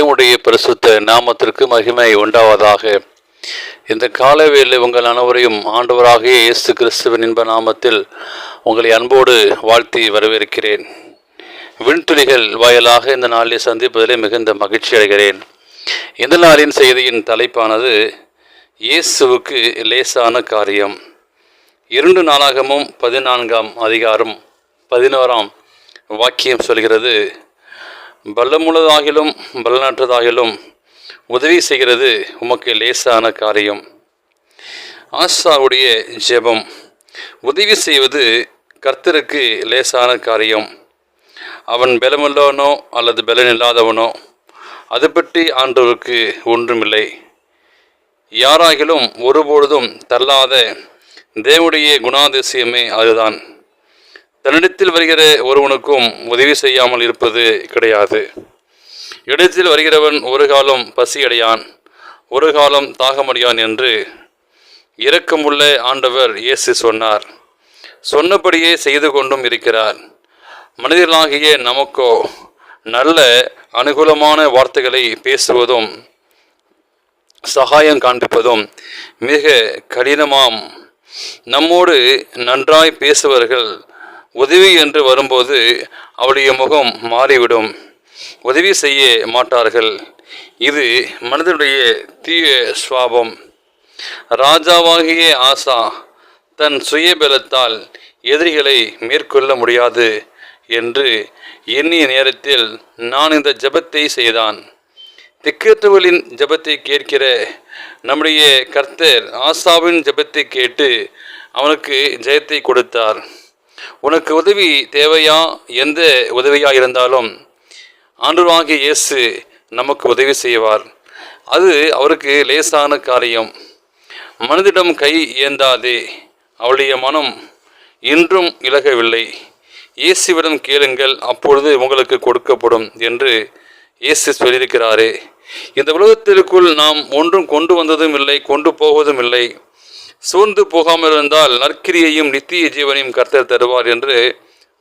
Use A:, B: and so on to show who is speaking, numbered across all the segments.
A: கர்த்தருடைய பரிசுத்த நாமத்திற்கு மகிமை உண்டாவதாக. இந்த காலவேளை உங்கள் அனைவரையும் ஆண்டவராகிய இயேசு கிறிஸ்துவின் இன்ப நாமத்தில் உங்களை அன்போடு வாழ்த்தி வரவேற்கிறேன். விண்துளிகள் வாயிலாக இந்த நாளில் சந்திப்பதிலே மிகுந்த மகிழ்ச்சி அடைகிறேன். இந்த நாளின் செய்தியின் தலைப்பானது இயேசுவுக்கு லேசான காரியம். 2 நாளாகமும் 14ஆம் அதிகாரம் 11ஆம் வாக்கியம் சொல்கிறது, பலமுள்ளதாகிலும் பலனற்றதாகிலும் உதவி செய்கிறது உமக்கு லேசான காரியம். ஆசாவுடைய ஜெபம். உதவி செய்வது கர்த்தருக்கு லேசான காரியம். அவன் பலமுள்ளவனோ அல்லது பலனில்லாதவனோ அது பற்றி ஆண்டவருக்கு ஒன்றுமில்லை. யாராகிலும் ஒருபொழுதும் தள்ளாத தேவனுடைய குணாதிசயமே அதுதான். தன்னிடத்தில் வருகிற ஒருவனுக்கும் உதவி செய்யாமல் இருப்பது கிடையாது. இடத்தில் வருகிறவன் ஒரு காலம் பசியடையான், ஒரு காலம் தாகமடையான் என்று இரக்கமுள்ள ஆண்டவர் இயேசு சொன்னார். சொன்னபடியே செய்து கொண்டும் இருக்கிறார். மனிதர்களாகிய நமக்கோ நல்ல அனுகூலமான வார்த்தைகளை பேசுவதும் சகாயம் காண்பிப்பதும் மிக கடினமாம். நம்மோடு நன்றாய் பேசுவர்கள் உதவி என்று வரும்போது அவருடைய முகம் மாறிவிடும். உதவி செய்ய மாட்டார்கள். இது மனிதனுடைய தீய சுவாபம். ராஜாவாகிய ஆசா தன் சுயபலத்தால் எதிரிகளை மேற்கொள்ள முடியாது என்று எண்ணிய நேரத்தில் நான் இந்த ஜெபத்தை செய்தான். திக்கற்றவர்களின் ஜெபத்தை கேட்கிற நம்முடைய கர்த்தர் ஆசாவின் ஜெபத்தை கேட்டு அவனுக்கு ஜெயத்தை கொடுத்தார். உனக்கு உதவி தேவையா? எந்த உதவியாக இருந்தாலும் ஆண்டவராகிய இயேசு நமக்கு உதவி செய்வார். அது அவருக்கு லேசான காரியம். மனதிடம் கை ஏந்தாதே, அவளுடைய மனம் இன்றும் இலகவில்லை. இயேசுவிடம் கேளுங்கள், அப்பொழுது உங்களுக்கு கொடுக்கப்படும் என்று இயேசு சொல்லியிருக்கிறாரே. இந்த உலகத்திற்குள் நாம் ஒன்றும் கொண்டு வந்ததும் இல்லை, கொண்டு போவதும் இல்லை. சோர்ந்து போகாமல் இருந்தால் நற்கிரியையும் நித்திய ஜீவனையும் கர்த்தர் தருவார் என்று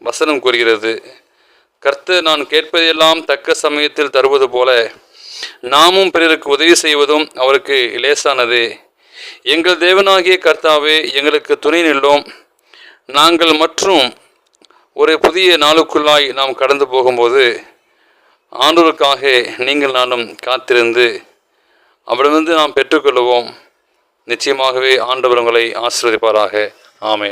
A: வசனம் கூறுகிறது. கர்த்தர் நான் கேட்பதையெல்லாம் தக்க சமயத்தில் தருவது போல நாமும் பிறருக்கு உதவி செய்வதும் அவருக்கு லேசானது. எங்கள் தேவனாகிய கர்த்தாவே, எங்களுக்கு துணை நில்லோம். நாங்கள் மற்றும் ஒரு புதிய நாளுக்குள்ளாய் நாம் கடந்து போகும்போது ஆண்டவருக்காக நீங்கள் நானும் காத்திருந்து அவரிடமிருந்து நாம் பெற்றுக்கொள்வோம். நிச்சயமாகவே ஆண்டவர் உங்களை ஆசீர்வதிப்பாராக. ஆமென்.